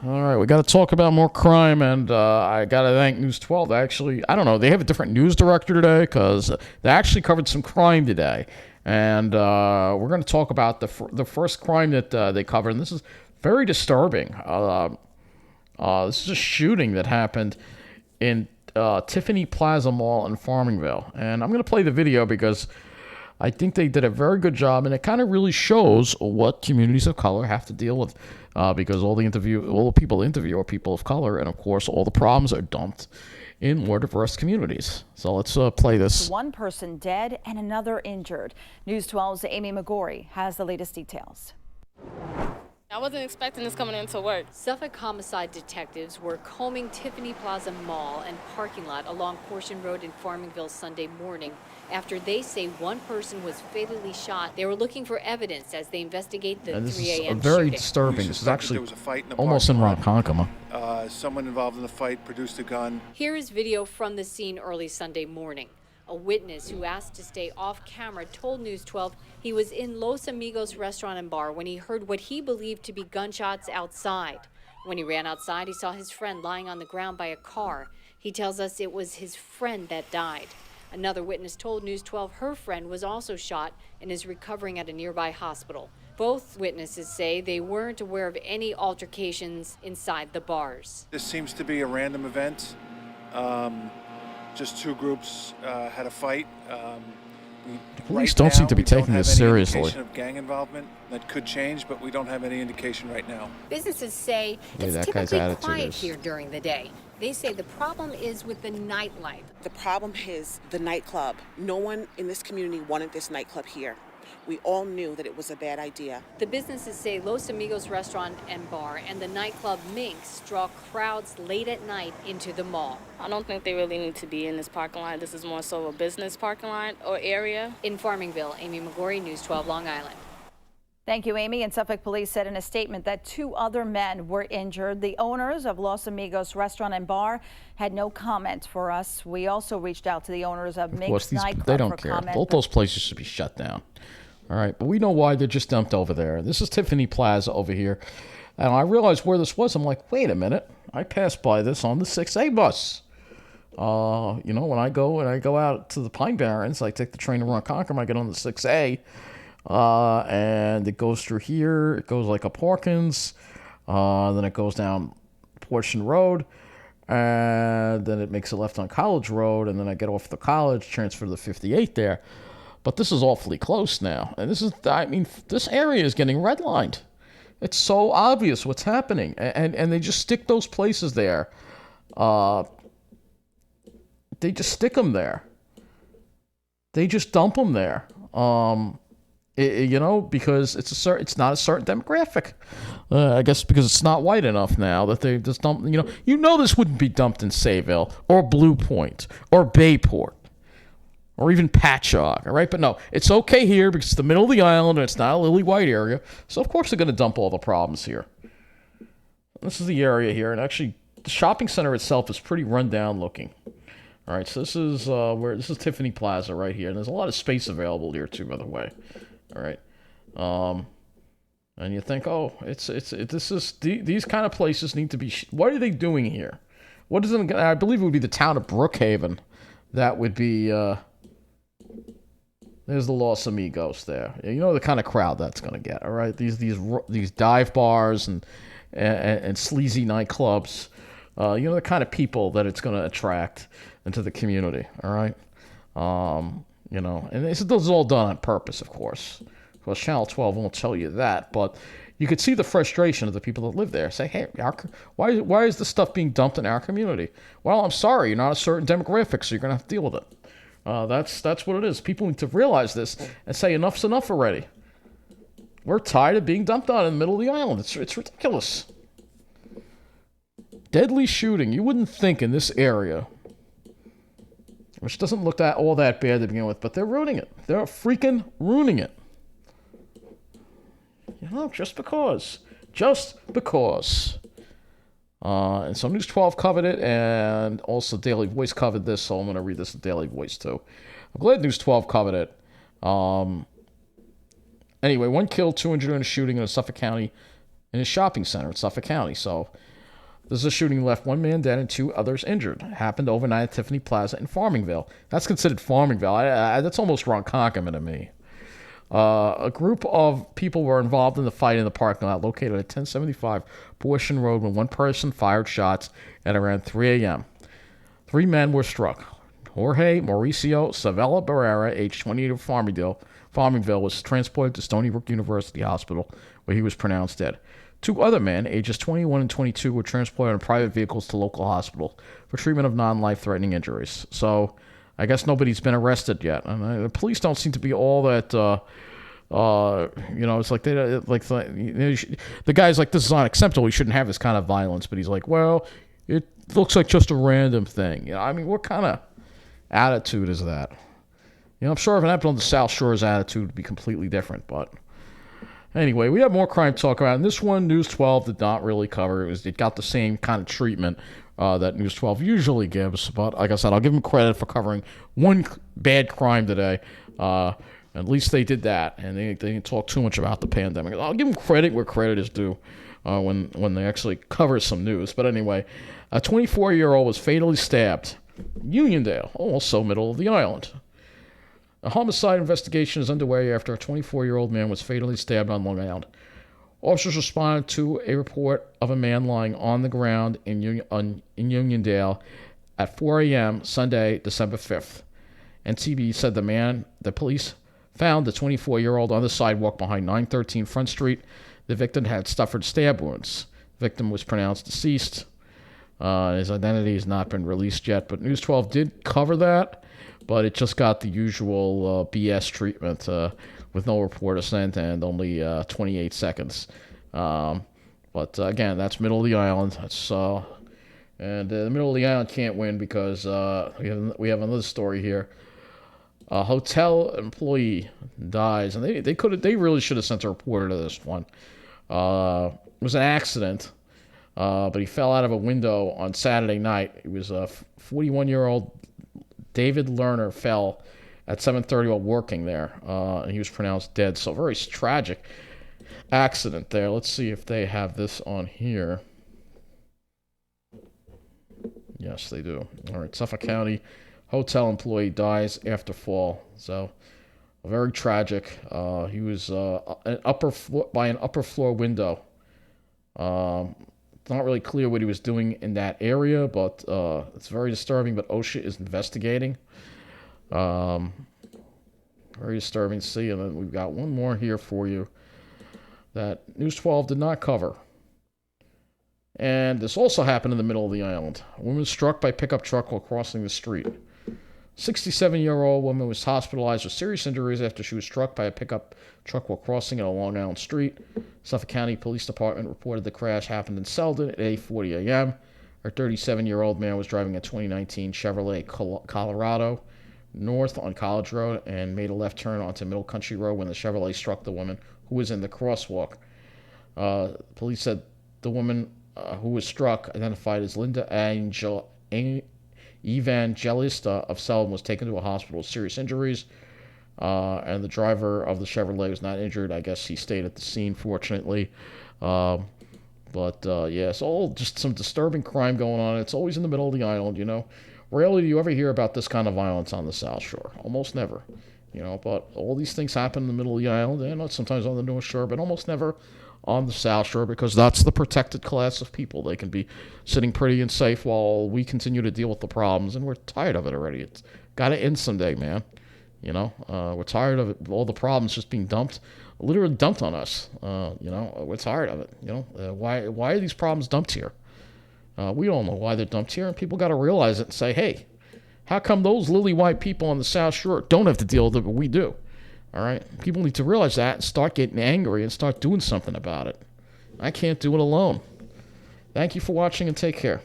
All right, we got to talk about more crime, and I got to thank News 12. Actually, I don't know, they have a different news director today because they actually covered some crime today. And we're going to talk about the first crime that they covered, and this is very disturbing. This is a shooting that happened in Tiffany Plaza Mall in Farmingville. And I'm going to play the video because I think they did a very good job, and it kind of really shows what communities of color have to deal with, because all the people interview are people of color, and of course all the problems are dumped in more diverse communities. So let's play this. One person dead and another injured. News 12's Amy McGorry has the latest details. I wasn't expecting this coming into work. Suffolk homicide detectives were combing Tiffany Plaza Mall and parking lot along Portion Road in Farmingville Sunday morning after they say one person was fatally shot. They were looking for evidence as they investigate the 3 a.m. shooting. This is very disturbing. This is actually almost in Ronkonkoma. Someone involved in the fight produced a gun. Here is video from the scene early Sunday morning. A witness who asked to stay off camera told News 12 he was in Los Amigos restaurant and bar when he heard what he believed to be gunshots outside. When he ran outside, he saw his friend lying on the ground by a car. He tells us it was his friend that died. Another witness told News 12 her friend was also shot and is recovering at a nearby hospital. Both witnesses say they weren't aware of any altercations inside the bars. This seems to be a random event. Just two groups had a fight. The police don't seem to be taking this seriously. We don't have any indication of gang involvement. That could change, but we don't have any indication right now. Businesses say it's typically quiet here during the day. They say the problem is with the nightlife. The problem is the nightclub. No one in this community wanted this nightclub here. We all knew that it was a bad idea. The businesses say Los Amigos restaurant and bar and the nightclub Minx draw crowds late at night into the mall. I don't think they really need to be in this parking lot. This is more so a business parking lot or area. In Farmingville, Amy McGorry, News 12 Long Island. Thank you, Amy. And Suffolk police said in a statement that 2 other men were injured. The owners of Los Amigos restaurant and bar had no comment for us. We also reached out to the owners of Minx nightclub. They don't care. Both those places should be shut down. All right, but we know why they're just dumped over there. This is Tiffany Plaza over here. And I realized where this was. I'm like, wait a minute. I passed by this on the 6A bus. You know, when I go out to the Pine Barrens, I take the train to Ronkonkoma, I get on the 6A. And it goes through here. It goes like a Parkins. Then it goes down Portion Road. And then it makes a left on College Road. And then I get off the college, transfer to the 58 there. But this is awfully close now. And this is, I mean, this area is getting redlined. It's so obvious what's happening. And they just stick those places there. They just stick them there. They just dump them there. You know, because it's not a certain demographic. I guess because it's not white enough now that they just dump, you know this wouldn't be dumped in Sayville or Blue Point or Bayport. Or even Patchogue, all right? But no, it's okay here because it's the middle of the island and it's not a lily white area. So, of course, they're going to dump all the problems here. This is the area here. And actually, the shopping center itself is pretty run down looking. All right, so this is Tiffany Plaza right here. And there's a lot of space available here, too, by the way. All right. And you think, oh, these kind of places need to be, what are they doing here? What is it? I believe it would be the town of Brookhaven. That would be, there's the Los Amigos there. You know the kind of crowd that's going to get, all right? These dive bars and sleazy nightclubs. You know the kind of people that it's going to attract into the community, all right? You know, and this is all done on purpose, of course. Well, Channel 12 won't tell you that, but you could see the frustration of the people that live there. Say, hey, why is this stuff being dumped in our community? Well, I'm sorry, you're not a certain demographic, so you're going to have to deal with it. That's what it is. People need to realize this and say enough's enough already. We're tired of being dumped on in the middle of the island. It's ridiculous. Deadly shooting. You wouldn't think in this area, which doesn't look all that bad to begin with, but they're ruining it. They're freaking ruining it. You know, just because. And so News 12 covered it, and also Daily Voice covered this, so I'm going to read this to Daily Voice too. I'm glad News 12 covered it. Anyway, 1 killed, 2 injured in a shooting in Suffolk County in a shopping center in Suffolk County. So this is a shooting that left one man dead and 2 others injured. It happened overnight at Tiffany Plaza in Farmingville. That's considered Farmingville. That's almost Ronkonkoma to me. A group of people were involved in the fight in the parking lot located at 1075 Portion Road when one person fired shots at around 3 a.m. 3 men were struck. Jorge Mauricio Savella Barrera, age 28 of Farmingville, was transported to Stony Brook University Hospital, where he was pronounced dead. 2 other men, ages 21 and 22, were transported in private vehicles to local hospitals for treatment of non-life-threatening injuries. So I guess nobody's been arrested yet. And the police don't seem to be all that, it's like the guy's like, this is unacceptable. We shouldn't have this kind of violence. But he's like, well, it looks like just a random thing. I mean, what kind of attitude is that? I'm sure if it happened on the South Shore's attitude would be completely different. But anyway, we have more crime to talk about. And this one, News 12 did not really cover. It got the same kind of treatment that News 12 usually gives. But like I said, I'll give them credit for covering one bad crime today. At least they did that, and they didn't talk too much about the pandemic. I'll give them credit where credit is due when they actually cover some news. But anyway, a 24-year-old was fatally stabbed. Uniondale, also middle of the island. A homicide investigation is underway after a 24-year-old man was fatally stabbed on Long Island. Officers responded to a report of a man lying on the ground in Uniondale at 4 a.m. Sunday, December 5th. NTB said the police found the 24-year-old on the sidewalk behind 913 Front Street. The victim had suffered stab wounds. The victim was pronounced deceased. His identity has not been released yet, but News 12 did cover that, but it just got the usual BS treatment with no reporter sent and only 28 seconds. But again, that's middle of the island. And the middle of the island can't win because we have another story here. A hotel employee dies, and they really should have sent a reporter to this one. It was an accident, but he fell out of a window on Saturday night. It was a 41-year-old David Lerner fell at 7:30 while working there, and he was pronounced dead. So very tragic accident there. Let's see if they have this on here. Yes, they do. All right, Suffolk County. Hotel employee dies after fall. So, very tragic. He was by an upper floor window. It's not really clear what he was doing in that area, but it's very disturbing. But OSHA is investigating. Very disturbing to see. And then we've got one more here for you that News 12 did not cover. And this also happened in the middle of the island. A woman was struck by a pickup truck while crossing the street. 67-year-old woman was hospitalized with serious injuries after she was struck by a pickup truck while crossing a Long Island street. Suffolk County Police Department reported the crash happened in Selden at 8:40 a.m. Her 37-year-old man was driving a 2019 Chevrolet Colorado north on College Road and made a left turn onto Middle Country Road when the Chevrolet struck the woman who was in the crosswalk. Police said the woman who was struck, identified as Linda Evangelista of Selden, was taken to a hospital with serious injuries, and the driver of the Chevrolet was not injured. I guess he stayed at the scene, fortunately. Yeah, it's all just some disturbing crime going on. It's always in the middle of the island, Rarely do you ever hear about this kind of violence on the South Shore. Almost never, But all these things happen in the middle of the island, and sometimes on the North Shore, but almost never on the South Shore, because that's the protected class of people. They can be sitting pretty and safe while we continue to deal with the problems, and we're tired of it already. It's got to end someday, man. We're tired of it, all the problems just being literally dumped on us. We're tired of it. Why are these problems dumped here? We don't know why they're dumped here, and people got to realize it and say, hey, how come those lily white people on the South Shore don't have to deal with it, but we do? All right, people need to realize that and start getting angry and start doing something about it. I can't do it alone. Thank you for watching and take care.